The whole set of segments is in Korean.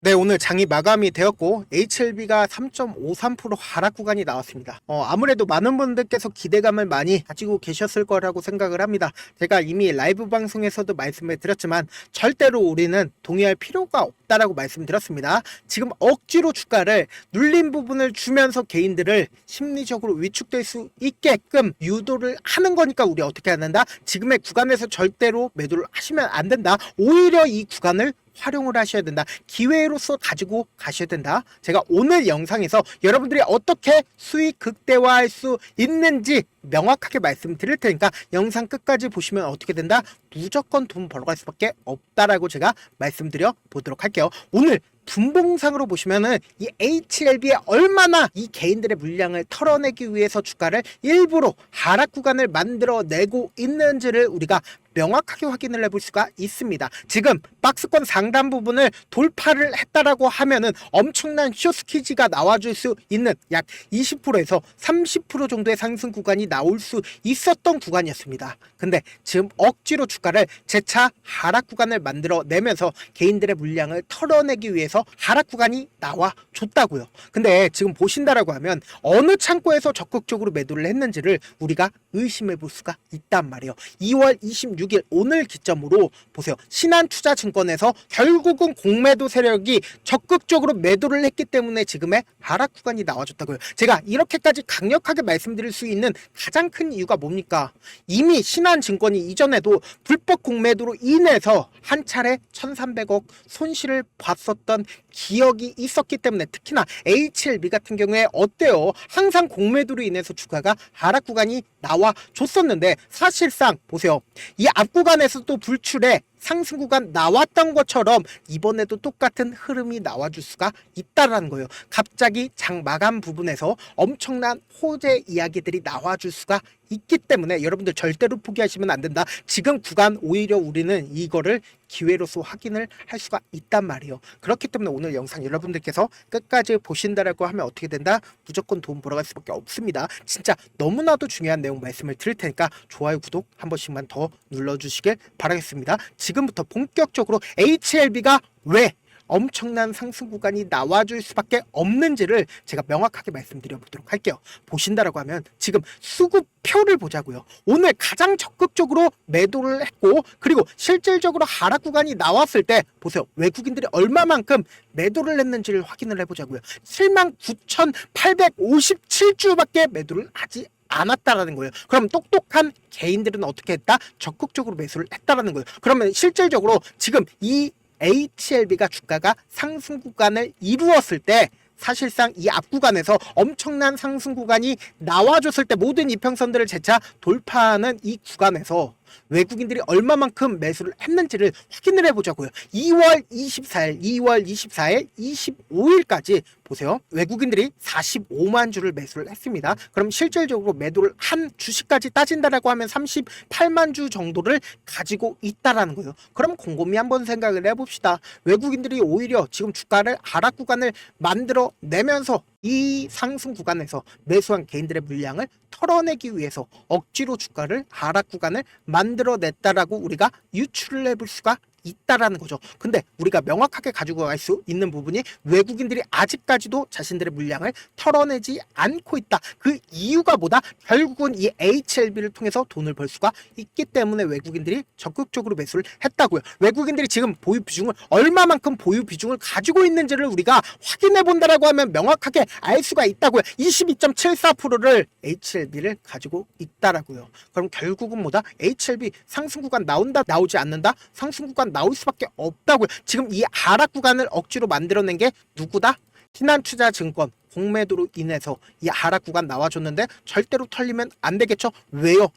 네, 오늘 장이 마감이 되었고 HLB가 3.53% 하락 구간이 나왔습니다. 아무래도 많은 분들께서 기대감을 많이 가지고 계셨을 거라고 생각을 합니다. 제가 이미 라이브 방송에서도 말씀을 드렸지만 절대로 우리는 동의할 필요가 없다라고 말씀드렸습니다. 지금 억지로 주가를 눌린 부분을 주면서 개인들을 심리적으로 위축될 수 있게끔 유도를 하는 거니까 우리 어떻게 해야 된다? 지금의 구간에서 절대로 매도를 하시면 안 된다. 오히려 이 구간을 활용을 하셔야 된다. 기회로서 가지고 가셔야 된다. 제가 오늘 영상에서 여러분들이 어떻게 수익 극대화할 수 있는지 명확하게 말씀드릴 테니까 영상 끝까지 보시면 어떻게 된다? 무조건 돈 벌어갈 수밖에 없다라고 제가 말씀드려 보도록 할게요. 오늘 분봉상으로 보시면은 이 HLB에 얼마나 이 개인들의 물량을 털어내기 위해서 주가를 일부러 하락 구간을 만들어내고 있는지를 우리가 명확하게 확인을 해볼 수가 있습니다. 지금 박스권 상단 부분을 돌파를 했다라고 하면은 엄청난 숏스퀴즈가 나와줄 수 있는 약 20%에서 30% 정도의 상승 구간이 나올 수 있었던 구간이었습니다. 근데 지금 억지로 주가를 재차 하락 구간을 만들어내면서 개인들의 물량을 털어내기 위해서 하락 구간이 나와줬다고요. 근데 지금 보신다라고 하면 어느 창고에서 적극적으로 매도를 했는지를 우리가 의심해 볼 수가 있단 말이에요. 2월 26일 오늘 기점으로 보세요. 신한투자증권에서 결국은 공매도 세력이 적극적으로 매도를 했기 때문에 지금의 하락 구간이 나와줬다고요. 제가 이렇게까지 강력하게 말씀드릴 수 있는 가장 큰 이유가 뭡니까? 이미 신한증권이 이전에도 불법 공매도로 인해서 한 차례 1,300억 손실을 봤었던 기억이 있었기 때문에 특히나 HLB 같은 경우에 어때요? 항상 공매도로 인해서 주가가 하락 구간이 나와줬었는데 사실상 보세요. 이 앞 구간에서도 불출해 상승 구간 나왔던 것처럼 이번에도 똑같은 흐름이 나와줄 수가 있다라는 거예요. 갑자기 장 마감 부분에서 엄청난 호재 이야기들이 나와줄 수가 있기 때문에 여러분들 절대로 포기하시면 안 된다. 지금 구간 오히려 우리는 이거를 기회로서 확인을 할 수가 있단 말이에요. 그렇기 때문에 오늘 영상 여러분들께서 끝까지 보신다라고 하면 어떻게 된다? 무조건 돈 벌어갈 수밖에 없습니다. 진짜 너무나도 중요한 내용 말씀을 드릴 테니까 좋아요, 구독 한 번씩만 더 눌러주시길 바라겠습니다. 지금부터 본격적으로 HLB가 왜 엄청난 상승 구간이 나와줄 수밖에 없는지를 제가 명확하게 말씀드려 보도록 할게요. 보신다라고 하면 지금 수급표를 보자고요. 오늘 가장 적극적으로 매도를 했고 그리고 실질적으로 하락 구간이 나왔을 때 보세요. 외국인들이 얼마만큼 매도를 했는지를 확인을 해보자고요. 79,857주밖에 매도를 하지 않았다라는 거예요. 그럼 똑똑한 개인들은 어떻게 했다? 적극적으로 매수를 했다라는 거예요. 그러면 실질적으로 지금 이 HLB가 주가가 상승 구간을 이루었을 때 사실상 이 앞 구간에서 엄청난 상승 구간이 나와줬을 때 모든 이평선들을 재차 돌파하는 이 구간에서 외국인들이 얼마만큼 매수를 했는지를 확인을 해보자고요. 2월 24일, 25일까지 보세요. 외국인들이 45만 주를 매수를 했습니다. 그럼 실질적으로 매도를 한 주식까지 따진다라고 하면 38만 주 정도를 가지고 있다라는 거예요. 그럼 곰곰이 한번 생각을 해봅시다. 외국인들이 오히려 지금 주가를 하락 구간을 만들어내면서 이 상승 구간에서 매수한 개인들의 물량을 털어내기 위해서 억지로 주가를 하락 구간을 만들어냈다라고 우리가 유추를 해볼 수가 있다라는 거죠. 근데 우리가 명확하게 가지고 갈 수 있는 부분이 외국인들이 아직까지도 자신들의 물량을 털어내지 않고 있다. 그 이유가 뭐다? 결국은 이 HLB를 통해서 돈을 벌 수가 있기 때문에 외국인들이 적극적으로 매수를 했다고요. 외국인들이 지금 보유 비중을 얼마만큼 보유 비중을 가지고 있는지를 우리가 확인해 본다라고 하면 명확하게 알 수가 있다고요. 22.74%를 HLB를 가지고 있다라고요. 그럼 결국은 뭐다? HLB 상승 구간 나온다, 나오지 않는다? 상승 구간 나올 수밖에 없다고요. 지금 이 하락 구간을 억지로 만들어낸 게 누구다? 신한투자증권 공매도로 인해서 이 하락 구간 나와줬는데 절대로 털리면 안 되겠죠? 왜요?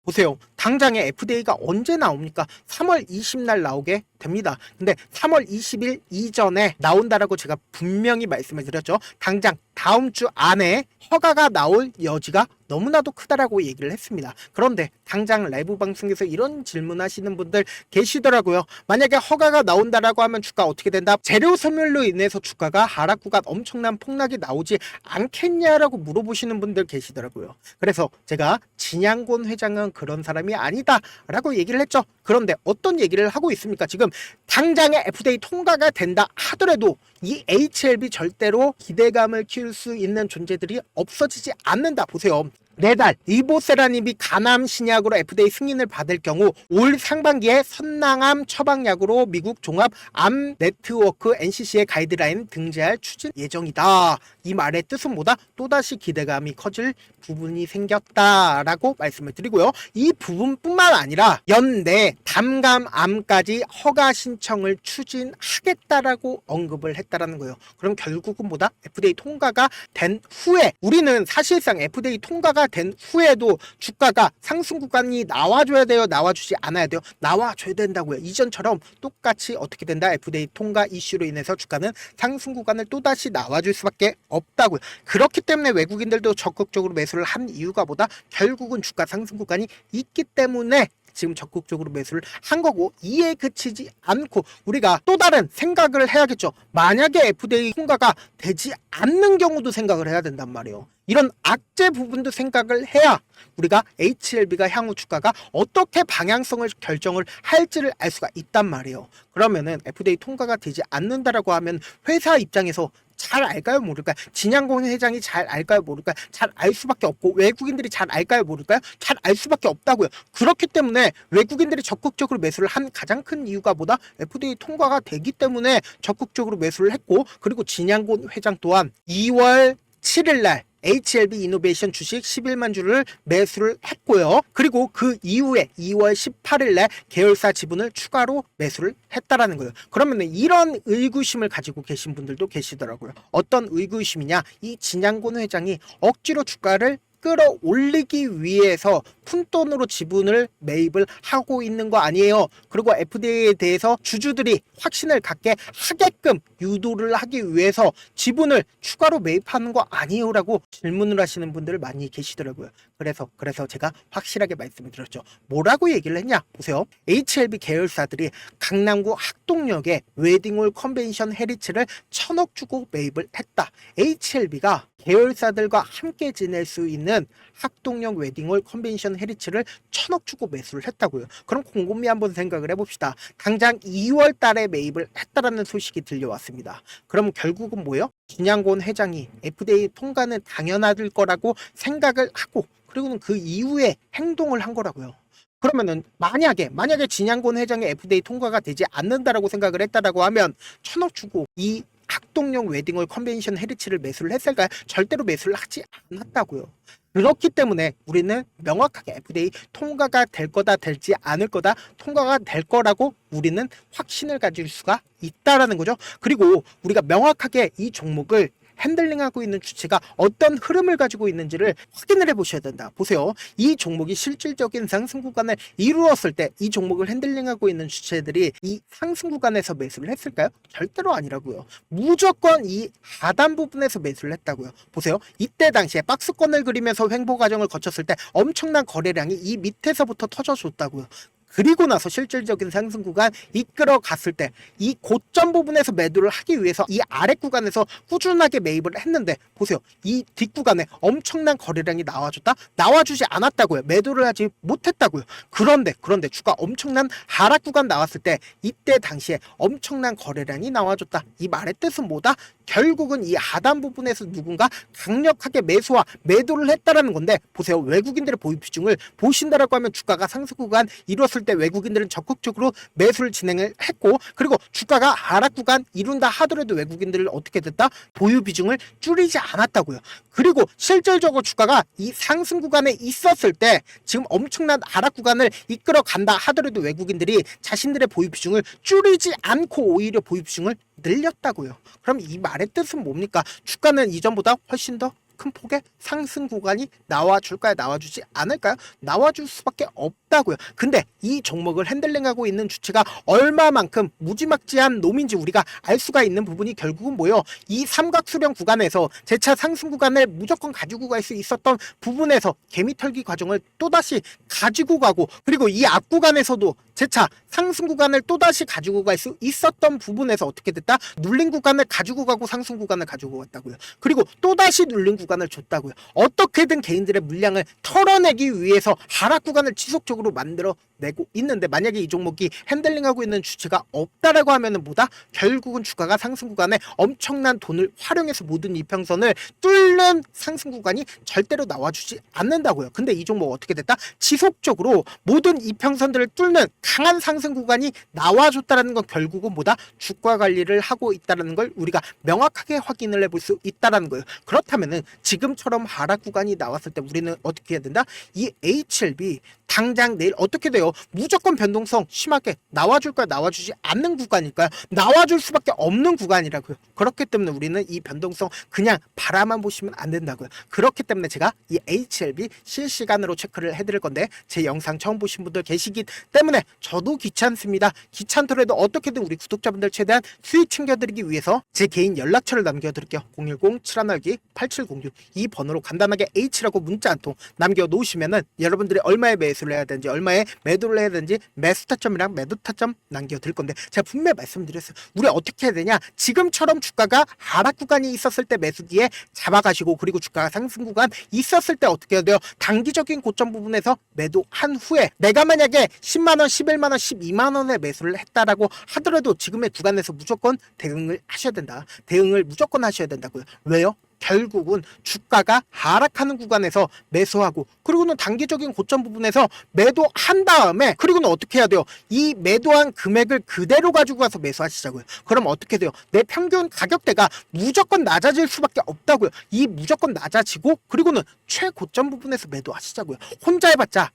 보세요. 당장에 FDA가 언제 나옵니까? 3월 20날 나오게 됩니다. 근데 3월 20일 이전에 나온다라고 제가 분명히 말씀을 드렸죠. 당장 다음 주 안에 허가가 나올 여지가 너무나도 크다라고 얘기를 했습니다. 그런데 당장 라이브 방송에서 이런 질문하시는 분들 계시더라고요. 만약에 허가가 나온다라고 하면 주가 어떻게 된다? 재료 소멸로 인해서 주가가 하락 구간 엄청난 폭락이 나오지 않겠냐라고 물어보시는 분들 계시더라고요. 그래서 제가 진양곤 회장은 그런 사람이 아니다라고 얘기를 했죠. 그런데 어떤 얘기를 하고 있습니까? 지금 당장에 FDA 통과가 된다 하더라도 이 HLB 절대로 기대감을 키울 수 있는 존재들이 없어지지 않는다. 보세요. 내달 리보세라닙이 간암 신약으로 FDA 승인을 받을 경우 올 상반기에 선낭암 처방약으로 미국 종합암 네트워크 NCC의 가이드라인 등재할 추진 예정이다. 이 말의 뜻은 뭐다? 또다시 기대감이 커질 부분이 생겼다라고 말씀을 드리고요. 이 부분뿐만 아니라 연내 담감암까지 허가 신청을 추진하겠다라고 언급을 했다라는 거예요. 그럼 결국은 뭐다? FDA 통과가 된 후에 우리는 사실상 FDA 통과가 된 후에도 주가가 상승 구간이 나와줘야 돼요? 나와주지 않아야 돼요? 나와줘야 된다고요. 이전처럼 똑같이 어떻게 된다? FDA 통과 이슈로 인해서 주가는 상승 구간을 또다시 나와줄 수밖에 없다고요. 그렇기 때문에 외국인들도 적극적으로 매수를 한 이유가 뭐다? 결국은 주가 상승 구간이 있기 때문에 지금 적극적으로 매수를 한 거고, 이에 그치지 않고 우리가 또 다른 생각을 해야겠죠. 만약에 FDA 통과가 되지 않는 경우도 생각을 해야 된단 말이에요. 이런 악재 부분도 생각을 해야 우리가 HLB가 향후 주가가 어떻게 방향성을 결정을 할지를 알 수가 있단 말이에요. 그러면은 FDA 통과가 되지 않는다라고 하면 회사 입장에서 잘 알까요 모를까요? 진양곤 회장이 잘 알까요 모를까요? 잘 알 수밖에 없고, 외국인들이 잘 알까요 모를까요? 잘 알 수밖에 없다고요. 그렇기 때문에 외국인들이 적극적으로 매수를 한 가장 큰 이유가 뭐다? FDA 통과가 되기 때문에 적극적으로 매수를 했고, 그리고 진양곤 회장 또한 2월 7일날 HLB 이노베이션 주식 11만 주를 매수를 했고요. 그리고 그 이후에 2월 18일에 계열사 지분을 추가로 매수를 했다라는 거예요. 그러면 이런 의구심을 가지고 계신 분들도 계시더라고요. 어떤 의구심이냐? 이 진양곤 회장이 억지로 주가를 끌어올리기 위해서 푼돈으로 지분을 매입을 하고 있는 거 아니에요. 그리고 FDA에 대해서 주주들이 확신을 갖게 하게끔 유도를 하기 위해서 지분을 추가로 매입하는 거 아니에요? 라고 질문을 하시는 분들 많이 계시더라고요. 그래서 제가 확실하게 말씀을 드렸죠. 뭐라고 얘기를 했냐? 보세요. HLB 계열사들이 강남구 학동역에 웨딩홀 컨벤션 헤리츠를 1,000억 주고 매입을 했다. HLB가 계열사들과 함께 지낼 수 있는 학동역 웨딩홀 컨벤션 헤리츠를 1,000억 주고 매수를 했다고요. 그럼 곰곰이 한번 생각을 해봅시다. 당장 2월 달에 매입을 했다라는 소식이 들려왔습니다. 그럼 결국은 뭐예요? 진양곤 회장이 FDA 통과는 당연할 거라고 생각을 하고, 그리고는 그 이후에 행동을 한 거라고요. 그러면은 만약에 진양곤 회장의 FDA 통과가 되지 않는다라고 생각을 했다라고 하면 1,000억 주고 이 학동역 웨딩홀 컨벤션 헤리츠를 매수를 했을까요? 절대로 매수를 하지 않았다고요. 그렇기 때문에 우리는 명확하게 FDA 통과가 될 거다, 될지 않을 거다, 통과가 될 거라고 우리는 확신을 가질 수가 있다라는 거죠. 그리고 우리가 명확하게 이 종목을 핸들링하고 있는 주체가 어떤 흐름을 가지고 있는지를 확인을 해보셔야 된다. 보세요. 이 종목이 실질적인 상승 구간을 이루었을 때 이 종목을 핸들링하고 있는 주체들이 이 상승 구간에서 매수를 했을까요? 절대로 아니라고요. 무조건 이 하단 부분에서 매수를 했다고요. 보세요. 이때 당시에 박스권을 그리면서 횡보 과정을 거쳤을 때 엄청난 거래량이 이 밑에서부터 터져줬다고요. 그리고 나서 실질적인 상승 구간 이끌어 갔을 때 이 고점 부분에서 매도를 하기 위해서 이 아래 구간에서 꾸준하게 매입을 했는데, 보세요. 이 뒷구간에 엄청난 거래량이 나와줬다? 나와주지 않았다고요. 매도를 하지 못했다고요. 그런데 주가 엄청난 하락 구간 나왔을 때 이때 당시에 엄청난 거래량이 나와줬다. 이 말의 뜻은 뭐다? 결국은 이 하단 부분에서 누군가 강력하게 매수와 매도를 했다라는 건데, 보세요. 외국인들의 보유 비중을 보신다라고 하면 주가가 상승 구간 이뤘을 때 외국인들은 적극적으로 매수를 진행을 했고, 그리고 주가가 하락 구간 이룬다 하더라도 외국인들을 어떻게 됐다? 보유 비중을 줄이지 않았다고요. 그리고 실질적으로 주가가 이 상승 구간에 있었을 때 지금 엄청난 하락 구간을 이끌어 간다 하더라도 외국인들이 자신들의 보유 비중을 줄이지 않고 오히려 보유 비중을 늘렸다고요. 그럼 이 말의 뜻은 뭡니까? 주가는 이전보다 훨씬 더 큰 폭의 상승 구간이 나와줄까요? 나와주지 않을까요? 나와줄 수밖에 없다고요. 근데 이 종목을 핸들링하고 있는 주체가 얼마만큼 무지막지한 놈인지 우리가 알 수가 있는 부분이 결국은 뭐예요? 이 삼각수렴 구간에서 재차 상승 구간을 무조건 가지고 갈 수 있었던 부분에서 개미털기 과정을 또다시 가지고 가고, 그리고 이 앞 구간에서도 재차 상승 구간을 또다시 가지고 갈 수 있었던 부분에서 어떻게 됐다? 눌린 구간을 가지고 가고 상승 구간을 가지고 갔다고요. 그리고 또다시 눌린 구간을 줬다고요. 어떻게든 개인들의 물량을 털어내기 위해서 하락 구간을 지속적으로 만들어내고 있는데, 만약에 이 종목이 핸들링하고 있는 주체가 없다라고 하면은 뭐다? 결국은 주가가 상승 구간에 엄청난 돈을 활용해서 모든 이평선을 뚫는 상승 구간이 절대로 나와주지 않는다고요. 근데 이 종목 어떻게 됐다? 지속적으로 모든 이평선들을 뚫는 강한 상승 구간이 나와줬다라는 건 결국은 뭐다? 주가 관리를 하고 있다라는 걸 우리가 명확하게 확인을 해볼 수 있다라는 거예요. 그렇다면은 지금처럼 하락 구간이 나왔을 때 우리는 어떻게 해야 된다? 이 HLB 당장 내일 어떻게 돼요? 무조건 변동성 심하게 나와줄까요? 나와주지 않는 구간일까요? 나와줄 수밖에 없는 구간이라고요. 그렇기 때문에 우리는 이 변동성 그냥 바라만 보시면 안 된다고요. 그렇기 때문에 제가 이 HLB 실시간으로 체크를 해드릴 건데, 제 영상 처음 보신 분들 계시기 때문에 저도 귀찮습니다. 귀찮더라도 어떻게든 우리 구독자분들 최대한 수익 챙겨드리기 위해서 제 개인 연락처를 남겨드릴게요. 010-7192-8706 이 번호로 간단하게 H라고 문자 한 통 남겨놓으시면은 여러분들이 얼마에 매수를 해야 되는지, 얼마에 매도를 해야 되는지 매수 타점이랑 매도 타점 남겨드릴 건데, 제가 분명히 말씀드렸어요. 우리 어떻게 해야 되냐? 지금처럼 주가가 하락 구간이 있었을 때 매수기에 잡아가시고, 그리고 주가가 상승 구간 있었을 때 어떻게 해야 돼요? 단기적인 고점 부분에서 매도한 후에 내가 만약에 10만원, 11만원, 12만원에 매수를 했다라고 하더라도 지금의 구간에서 무조건 대응을 하셔야 된다. 대응을 무조건 하셔야 된다고요. 왜요? 결국은 주가가 하락하는 구간에서 매수하고, 그리고는 단기적인 고점 부분에서 매도한 다음에, 그리고는 어떻게 해야 돼요? 이 매도한 금액을 그대로 가지고 가서 매수하시자고요. 그럼 어떻게 돼요? 내 평균 가격대가 무조건 낮아질 수밖에 없다고요. 이 무조건 낮아지고, 그리고는 최고점 부분에서 매도하시자고요. 혼자 해봤자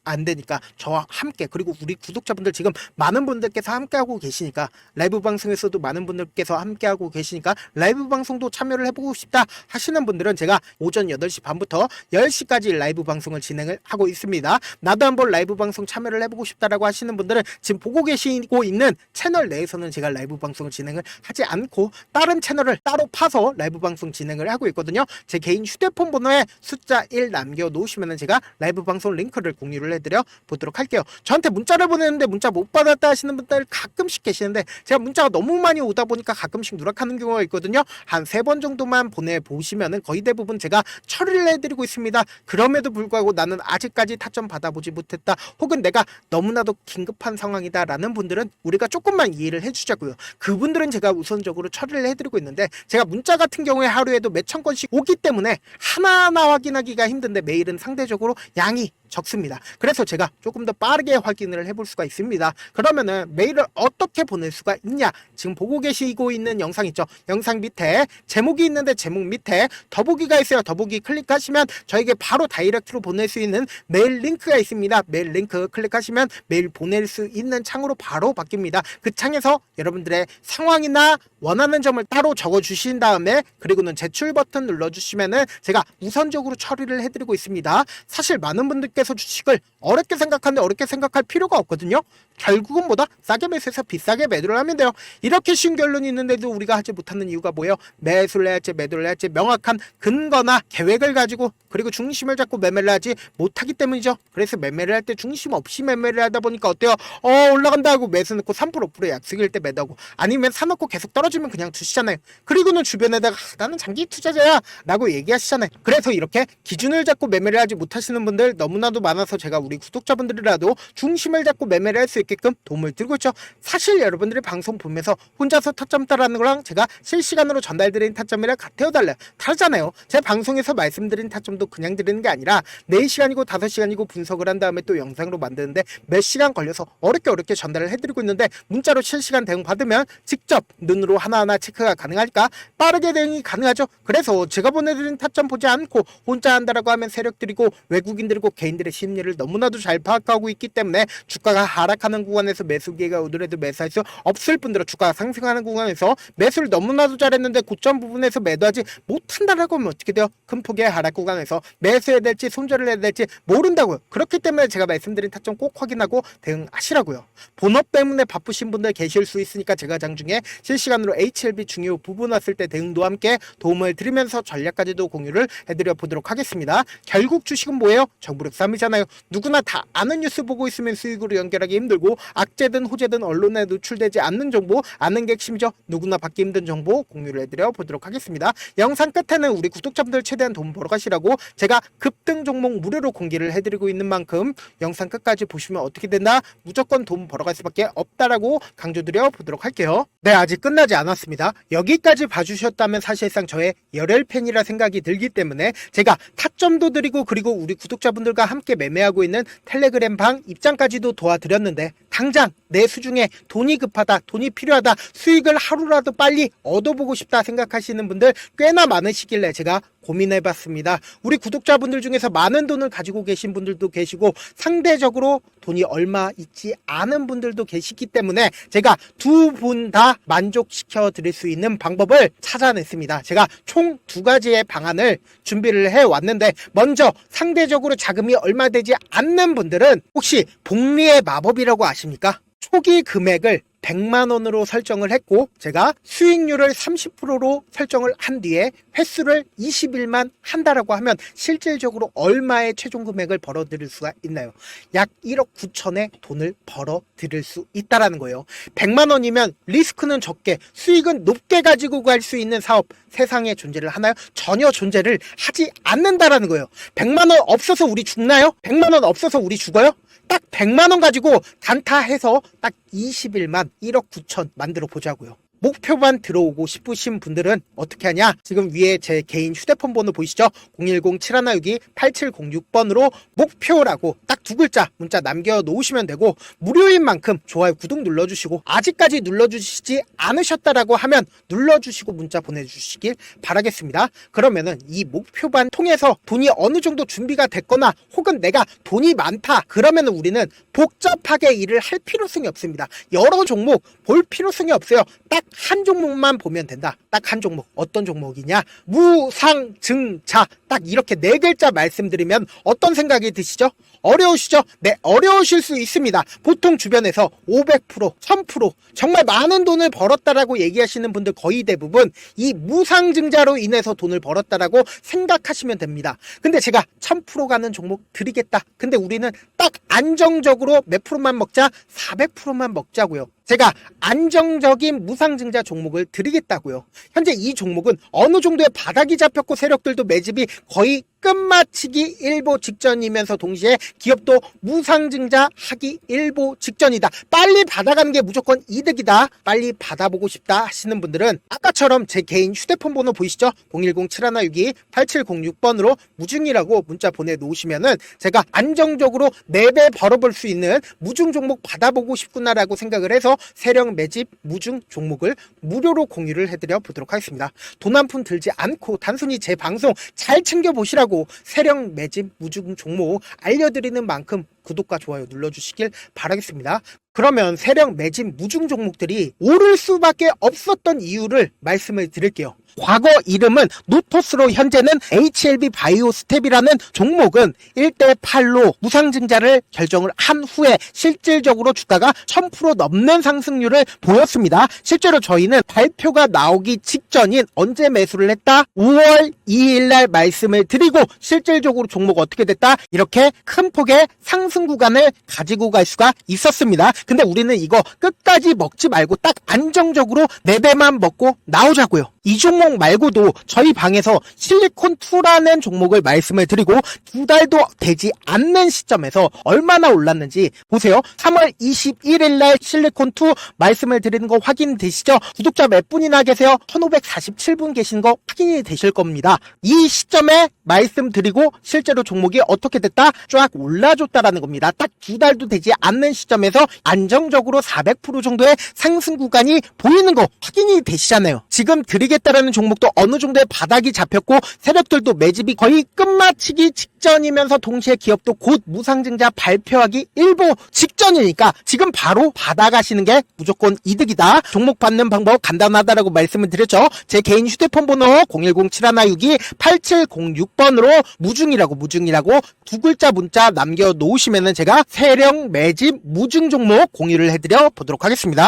안 되니까 저와 함께, 그리고 우리 구독자분들 지금 많은 분들께서 함께하고 계시니까, 라이브 방송에서도 많은 분들께서 함께하고 계시니까 라이브 방송도 참여를 해보고 싶다 하시는 분들은 제가 오전 8시 반부터 10시까지 라이브 방송을 진행을 하고 있습니다. 나도 한번 라이브 방송 참여를 해보고 싶다라고 하시는 분들은 지금 보고 계시고 있는 채널 내에서는 제가 라이브 방송을 진행을 하지 않고 다른 채널을 따로 파서 라이브 방송 진행을 하고 있거든요. 제 개인 휴대폰 번호에 숫자 1 남겨놓으시면 제가 라이브 방송 링크를 공유를 해드려 보도록 할게요. 저한테 문자를 보내는데 문자 못 받았다 하시는 분들 가끔씩 계시는데, 제가 문자가 너무 많이 오다 보니까 가끔씩 누락하는 경우가 있거든요. 한 3번 정도만 보내보시면은 거의 대부분 제가 처리를 해드리고 있습니다. 그럼에도 불구하고 나는 아직까지 타점 받아보지 못했다, 혹은 내가 너무나도 긴급한 상황이다 라는 분들은 우리가 조금만 이해를 해주자고요. 그분들은 제가 우선적으로 처리를 해드리고 있는데, 제가 문자 같은 경우에 하루에도 몇천 건씩 오기 때문에 하나하나 확인하기가 힘든데 매일은 상대적으로 양이 적습니다. 그래서 제가 조금 더 빠르게 확인을 해볼 수가 있습니다. 그러면은 메일을 어떻게 보낼 수가 있냐? 지금 보고 계시고 있는 영상 있죠? 영상 밑에 제목이 있는데 제목 밑에 더보기가 있어요. 더보기 클릭하시면 저에게 바로 다이렉트로 보낼 수 있는 메일 링크가 있습니다. 메일 링크 클릭하시면 메일 보낼 수 있는 창으로 바로 바뀝니다. 그 창에서 여러분들의 상황이나 원하는 점을 따로 적어 주신 다음에, 그리고는 제출 버튼 눌러 주시면은 제가 우선적으로 처리를 해드리고 있습니다. 사실 많은 분들께서 주식을 어렵게 생각하는데 어렵게 생각할 필요가 없거든요. 결국은 뭐다? 싸게 매수해서 비싸게 매도를 하면 돼요. 이렇게 쉬운 결론이 있는데도 우리가 하지 못하는 이유가 뭐예요? 매수를 해야지 매도를 해야지 명확한 근거나 계획을 가지고, 그리고 중심을 잡고 매매를 하지 못하기 때문이죠. 그래서 매매를 할 때 중심 없이 매매를 하다 보니까 어때요? 올라간다 하고 매수 넣고 3% 5% 약속일 때 매도하고, 아니면 사놓고 계속 떨어지면 그냥 두시잖아요. 그리고는 주변에다가 나는 장기 투자자야 라고 얘기하시잖아요. 그래서 이렇게 기준을 잡고 매매를 하지 못하시는 분들 너무나도 많아서 제가 우리 구독자분들이라도 중심을 잡고 매매를 할 수 있게끔 도움을 드리고 있죠. 사실 여러분들이 방송 보면서 혼자서 타점 따라하는 거랑 제가 실시간으로 전달드린 타점이랑 같아요, 달라요? 다르잖아요. 제 방송에서 말씀드린 타점도 그냥 드리는 게 아니라 4시간이고 5시간이고 분석을 한 다음에 또 영상으로 만드는데 몇 시간 걸려서 어렵게 전달을 해드리고 있는데, 문자로 실시간 대응 받으면 직접 눈으로 하나하나 체크가 가능하니까 빠르게 대응이 가능하죠. 그래서 제가 보내드린 타점 보지 않고 혼자 한다라고 하면 세력들이고 외국인들이고 개인들의 심리를 너무나도 잘 파악하고 있기 때문에 주가가 하락하는 구간에서 매수 기회가 오더라도 매수할 수 없을 뿐더러 주가가 상승하는 구간에서 매수를 너무나도 잘했는데 고점 부분에서 매도하지 못한다라고 하면 어떻게 돼요? 큰 폭의 하락 구간에서 매수해야 될지 손절을 해야 될지 모른다고요. 그렇기 때문에 제가 말씀드린 타점 꼭 확인하고 대응하시라고요. 본업 때문에 바쁘신 분들 계실 수 있으니까 제가 장중에 실시간으로 HLB 중요 부분 왔을 때 대응도 함께 도움을 드리면서 전략까지도 공유를 해드려 보도록 하겠습니다. 결국 주식은 뭐예요? 정부력 고3이잖아요. 누구나 다 아는 뉴스 보고 있으면 수익으로 연결하기 힘들고 악재든 호재든 언론에 노출되지 않는 정보, 아는 게 핵심이죠. 누구나 받기 힘든 정보 공유를 해드려 보도록 하겠습니다. 영상 끝에는 우리 구독자분들 최대한 돈 벌어 가시라고 제가 급등 종목 무료로 공개를 해드리고 있는 만큼 영상 끝까지 보시면 어떻게 된다? 무조건 돈 벌어갈 수밖에 없다라고 강조드려 보도록 할게요. 네, 아직 끝나지 않았습니다. 여기까지 봐주셨다면 사실상 저의 열혈 팬이라 생각이 들기 때문에 제가 타점도 드리고 그리고 우리 구독자분들과 함께 매매하고 있는 텔레그램 방 입장까지도 도와드렸는데 당장 내 수중에 돈이 급하다, 돈이 필요하다, 수익을 하루라도 빨리 얻어보고 싶다 생각하시는 분들 꽤나 많으시길래 제가 고민해봤습니다. 우리 구독자분들 중에서 많은 돈을 가지고 계신 분들도 계시고 상대적으로 돈이 얼마 있지 않은 분들도 계시기 때문에 제가 두 분 다 만족시켜 드릴 수 있는 방법을 찾아냈습니다. 제가 총 두 가지의 방안을 준비를 해왔는데 먼저 상대적으로 자금이 얼마 되지 않는 분들은 혹시 복리의 마법이라고 아십니까? 초기 금액을 100만원으로 설정을 했고 제가 수익률을 30%로 설정을 한 뒤에 횟수를 20일만 한다라고 하면 실질적으로 얼마의 최종 금액을 벌어들일 수가 있나요? 약 1억 9천의 돈을 벌어들일 수 있다라는 거예요. 100만원이면 리스크는 적게 수익은 높게 가지고 갈 수 있는 사업 세상에 존재를 하나요? 전혀 존재를 하지 않는다라는 거예요. 100만원 없어서 우리 죽나요? 100만원 없어서 우리 죽어요? 딱 100만원 가지고 단타해서 딱 20일만 1억 9천 만들어 보자고요. 목표만 들어오고 싶으신 분들은 어떻게 하냐? 지금 위에 제 개인 휴대폰 번호 보이시죠? 010-7162-8706번으로 목표라고 딱 두 글자 문자 남겨놓으시면 되고 무료인 만큼 좋아요, 구독 눌러주시고 아직까지 눌러주시지 않으셨다라고 하면 눌러주시고 문자 보내주시길 바라겠습니다. 그러면은 이 목표반 통해서 돈이 어느 정도 준비가 됐거나 혹은 내가 돈이 많다 그러면은 우리는 복잡하게 일을 할 필요성이 없습니다. 여러 종목 볼 필요성이 없어요. 딱 한 종목만 보면 된다. 딱 한 종목. 어떤 종목이냐? 무상증자. 딱 이렇게 네 글자 말씀드리면 어떤 생각이 드시죠? 어려우시죠? 네, 어려우실 수 있습니다. 보통 주변에서 500%, 1000% 정말 많은 돈을 벌었다라고 얘기하시는 분들 거의 대부분 이 무상증자로 인해서 돈을 벌었다라고 생각하시면 됩니다. 근데 제가 1000% 가는 종목 드리겠다. 근데 우리는 딱 안정적으로 몇 프로만 먹자? 400%만 먹자고요. 제가 안정적인 무상증자 종목을 드리겠다고요. 현재 이 종목은 어느 정도의 바닥이 잡혔고 세력들도 매집이 거의 끝마치기 일보 직전이면서 동시에 기업도 무상증자 하기 일보 직전이다. 빨리 받아가는 게 무조건 이득이다. 빨리 받아보고 싶다 하시는 분들은 아까처럼 제 개인 휴대폰 번호 보이시죠? 010-7162-8706번으로 무중이라고 문자 보내놓으시면은 제가 안정적으로 4배 벌어볼 수 있는 무중 종목 받아보고 싶구나라고 생각을 해서 세력 매집 무중 종목을 무료로 공유를 해드려 보도록 하겠습니다. 돈 한 푼 들지 않고 단순히 제 방송 잘 챙겨보시라고 세력 매집 무중 종목 알려드리는 만큼 구독과 좋아요 눌러주시길 바라겠습니다. 그러면 세력 매집 무중 종목들이 오를 수밖에 없었던 이유를 말씀을 드릴게요. 과거 이름은 노토스로 현재는 HLB 바이오스텝이라는 종목은 1대8로 무상증자를 결정을 한 후에 실질적으로 주가가 1000% 넘는 상승률을 보였습니다. 실제로 저희는 발표가 나오기 직전인 언제 매수를 했다? 5월 2일 날 말씀을 드리고 실질적으로 종목 어떻게 됐다? 이렇게 큰 폭의 상승 구간을 가지고 갈 수가 있었습니다. 근데 우리는 이거 끝까지 먹지 말고 딱 안정적으로 4배만 먹고 나오자고요. 이 종목 말고도 저희 방에서 실리콘2라는 종목을 말씀을 드리고 2달도 되지 않는 시점에서 얼마나 올랐는지 보세요. 3월 21일 날 실리콘2 말씀을 드리는 거 확인되시죠? 구독자 몇 분이나 계세요? 1547분 계신 거 확인이 되실 겁니다. 이 시점에 말씀드리고 실제로 종목이 어떻게 됐다? 쫙 올라줬다라는 겁니다. 딱 2달도 되지 않는 시점에서 안정적으로 400% 정도의 상승 구간이 보이는 거 확인이 되시잖아요. 지금 드리겠다라는 종목도 어느 정도의 바닥이 잡혔고 세력들도 매집이 거의 끝마치기 직전이면서 동시에 기업도 곧 무상증자 발표하기 일보 직전이니까 지금 바로 받아가시는 게 무조건 이득이다. 종목 받는 방법 간단하다라고 말씀을 드렸죠. 제 개인 휴대폰 번호 010-7162-8706번으로 무중이라고 두 글자 문자 남겨놓으시면은 제가 세력 매집 무중 종목 공유를 해드려 보도록 하겠습니다.